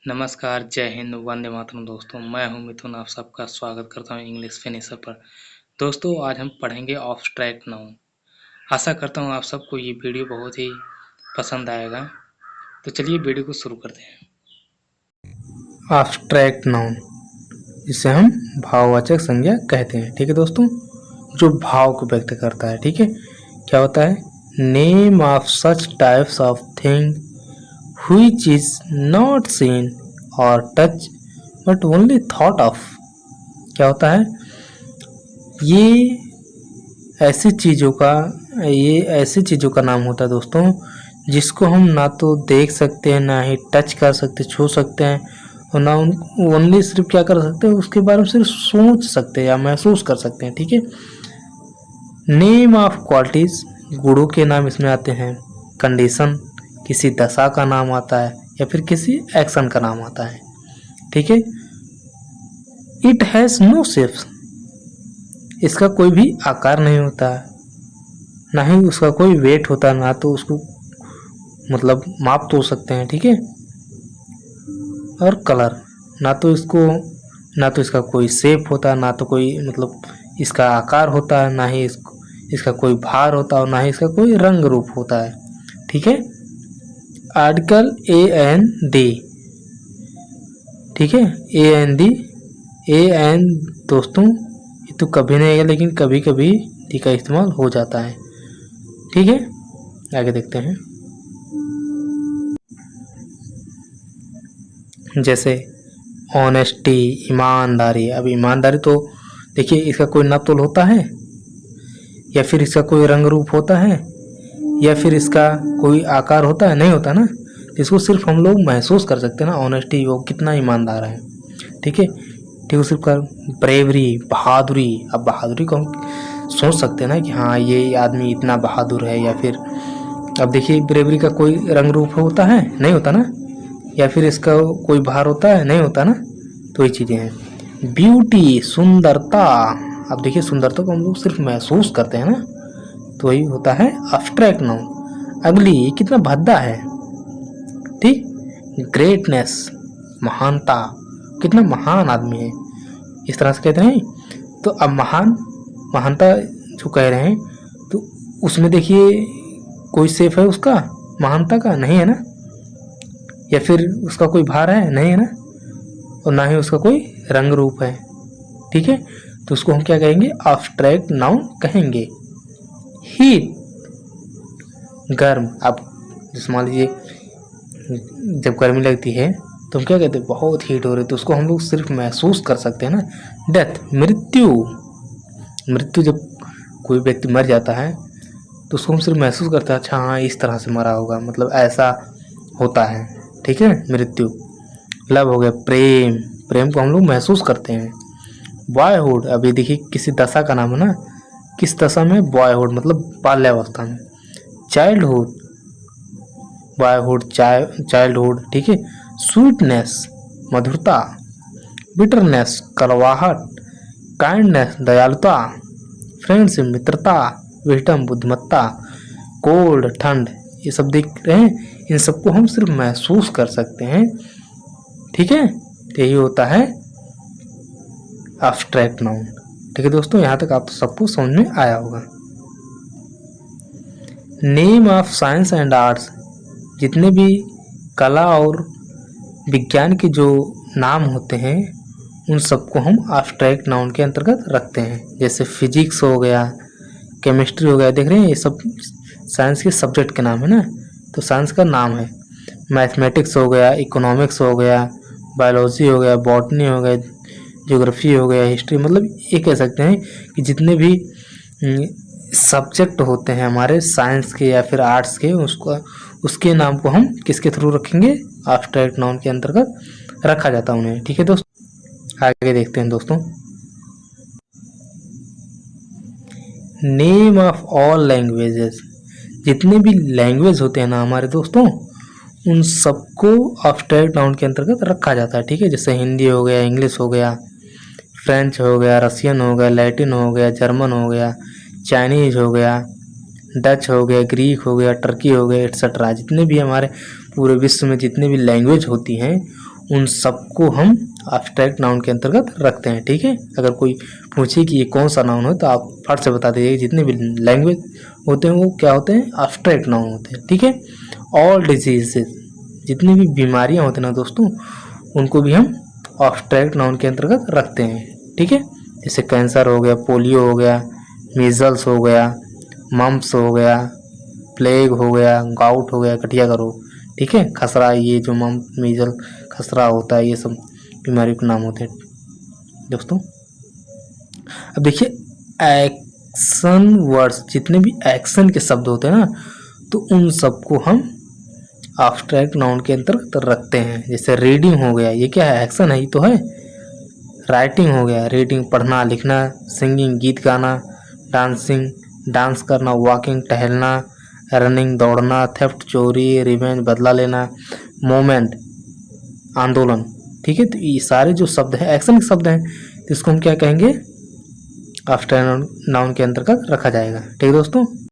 नमस्कार, जय हिंद, वंदे मातरम दोस्तों। मैं हूं मिथुन, आप सबका स्वागत करता हूं इंग्लिश फिनिशर पर। दोस्तों, आज हम पढ़ेंगे ऑब्स्ट्रैक्ट नाउन। आशा करता हूं आप सबको ये वीडियो बहुत ही पसंद आएगा। तो चलिए वीडियो को शुरू करते हैं। एब्स्ट्रैक्ट नाउन, जिसे हम भाववाचक संज्ञा कहते हैं। ठीक है दोस्तों, जो भाव को व्यक्त करता है। ठीक है, क्या होता है? Name of such types of thing which is not seen और touch but only thought of. क्या होता है? ये ऐसी चीज़ों का नाम होता है दोस्तों, जिसको हम ना तो देख सकते हैं, ना ही टच कर सकते, छू सकते हैं, और ना ओनली सिर्फ क्या कर सकते हैं, उसके बारे में सिर्फ सोच सकते हैं या महसूस कर सकते हैं। ठीक है। नेम ऑफ क्वालिटीज, गुणों के नाम इसमें आते हैं। कंडीशन, किसी दशा का नाम आता है या फिर किसी एक्शन का नाम आता है। ठीक है। इट हैज नो शेप्स, इसका कोई भी आकार नहीं होता है, ना ही उसका कोई वेट होता है, ना तो उसको मतलब माप तोल सकते हैं। ठीक है। और कलर, ना तो इसका कोई शेप होता है, ना तो कोई मतलब इसका आकार होता है, ना ही इसका कोई भार होता है, और ना ही इसका कोई रंग रूप होता है। ठीक है। आर्टिकल AND, ठीक है, AN दोस्तों, ये तो कभी नहीं आएगा, लेकिन कभी कभी डी का इस्तेमाल हो जाता है। ठीक है, आगे देखते हैं। जैसे ऑनेस्टी, ईमानदारी। अब ईमानदारी तो देखिए, इसका कोई नाप तोल होता है, या फिर इसका कोई रंग रूप होता है, या फिर इसका कोई आकार होता है? नहीं होता ना। इसको सिर्फ हम लोग महसूस कर सकते हैं ना, ऑनेस्टी, वो कितना ईमानदार है। ठीक है। ठीक है, सिर्फ कर ब्रेवरी, बहादुरी। अब बहादुरी को हम सोच सकते हैं ना कि हाँ, ये आदमी इतना बहादुर है, या फिर अब देखिए, ब्रेवरी का कोई रंग रूप होता है? नहीं होता ना। या फिर इसका कोई भार होता है? नहीं होता ना। तो ये चीज़ें हैं। ब्यूटी, सुंदरता। अब देखिए, सुंदरता को हम लोग सिर्फ महसूस करते हैं ना, तो वही होता है एब्स्ट्रैक्ट नाउन। अगली, कितना भद्दा है। ठीक। ग्रेटनेस, महानता, कितना महान आदमी है, इस तरह से कहते हैं। तो अब महानता जो कह रहे हैं, तो उसमें देखिए, कोई सेफ है उसका महानता का? नहीं है ना। या फिर उसका कोई भार है? नहीं है ना। और ना ही उसका कोई रंग रूप है। ठीक है, तो उसको हम क्या कहेंगे? एब्स्ट्रैक्ट नाउन कहेंगे। हीट, गर्म। अब जैसे मान लीजिए, जब गर्मी लगती है तो हम क्या कहते हैं? बहुत हीट हो रही है, तो उसको हम लोग सिर्फ महसूस कर सकते हैं ना। डेथ, मृत्यु जब कोई व्यक्ति मर जाता है तो उसको हम सिर्फ महसूस करते हैं, अच्छा हाँ, इस तरह से मरा होगा, मतलब ऐसा होता है। ठीक है, मृत्यु। लव हो गया, प्रेम को हम लोग महसूस करते हैं। बॉयहुड, अभी देखिए, किसी दशा का नाम है ना, किस दशा में? बॉयहुड, मतलब बाल्यावस्था में। Childhood, boyhood, childhood. ठीक है। स्वीटनेस, मधुरता। बिटरनेस, कड़वाहट। काइंडनेस, दयालुता। फ्रेंडशिप, मित्रता। विजडम, बुद्धिमत्ता। कोल्ड, ठंड। ये सब देख रहे हैं, इन सबको हम सिर्फ महसूस कर सकते हैं। ठीक है, तो यही होता है एब्स्ट्रैक्ट नाउन। ठीक है दोस्तों, यहाँ तक आप सबको समझ में आया होगा। Name of science and arts, जितने भी कला और विज्ञान के जो नाम होते हैं, उन सबको हम एब्स्ट्रैक्ट नाउन के अंतर्गत रखते हैं। जैसे फिजिक्स हो गया, केमिस्ट्री हो गया, देख रहे हैं, ये सब साइंस के सब्जेक्ट के नाम है ना, तो साइंस का नाम है। मैथमेटिक्स हो गया, इकोनॉमिक्स हो गया, बायोलॉजी हो गया, बॉटनी हो गया, ज्योग्राफी हो गया, हिस्ट्री, मतलब ये कह सकते हैं कि जितने भी सब्जेक्ट होते हैं हमारे साइंस के या फिर आर्ट्स के, उसके नाम को हम किसके थ्रू रखेंगे? एब्स्ट्रैक्ट नाउन के अंतर्गत रखा जाता है उन्हें। ठीक है दोस्तों, आगे देखते हैं दोस्तों। नेम ऑफ ऑल लैंग्वेजेस, जितने भी लैंग्वेज होते हैं ना हमारे दोस्तों, उन सबको एब्स्ट्रैक्ट नाउन के अंतर्गत रखा जाता है। ठीक है, जैसे हिंदी हो गया, इंग्लिश हो गया, फ्रेंच हो गया, रशियन हो गया, लैटिन हो गया, जर्मन हो गया, चाइनीज हो गया, डच हो गया, ग्रीक हो गया, टर्की हो गया, एट्सेट्रा। जितने भी हमारे पूरे विश्व में जितने भी लैंग्वेज होती हैं, उन सबको हम एब्स्ट्रैक्ट नाउन के अंतर्गत रखते हैं। ठीक है, अगर कोई पूछे कि ये कौन सा नाउन है तो आप फट से बता दीजिए। जितने भी लैंग्वेज होते हैं वो क्या होते हैं, एब्स्ट्रैक्ट नाउन होते हैं। ठीक है, ऑल डिजीजेस, जितनी भी बीमारियां होती हैं ना दोस्तों, उनको भी हम एब्स्ट्रैक्ट नाउन के अंतर्गत रखते हैं। ठीक है, जैसे कैंसर हो गया, पोलियो हो गया, मीजल्स हो गया, मम्प्स हो गया, प्लेग हो गया, गाउट हो गया, गठिया का रोग। ठीक है, खसरा, ये जो मीजल खसरा होता है, ये सब बीमारी के नाम होते हैं दोस्तों। अब देखिए एक्शन वर्ड्स, जितने भी एक्शन के शब्द होते हैं ना, तो उन सबको हम एब्स्ट्रैक्ट नाउन के अंतर्गत रखते हैं। जैसे रीडिंग हो गया, ये क्या है, एक्शन है, ये तो है। राइटिंग हो गया, रीडिंग पढ़ना लिखना। सिंगिंग गीत गाना। डांसिंग डांस करना। वॉकिंग टहलना। रनिंग दौड़ना। थेफ्ट चोरी। रिवेंज बदला लेना। मोमेंट आंदोलन। ठीक है, तो ये सारे जो शब्द हैं एक्शन के शब्द हैं, तो इसको हम क्या कहेंगे, एब्स्ट्रैक्ट नाउन के अंतर्गत रखा जाएगा। ठीक है दोस्तों।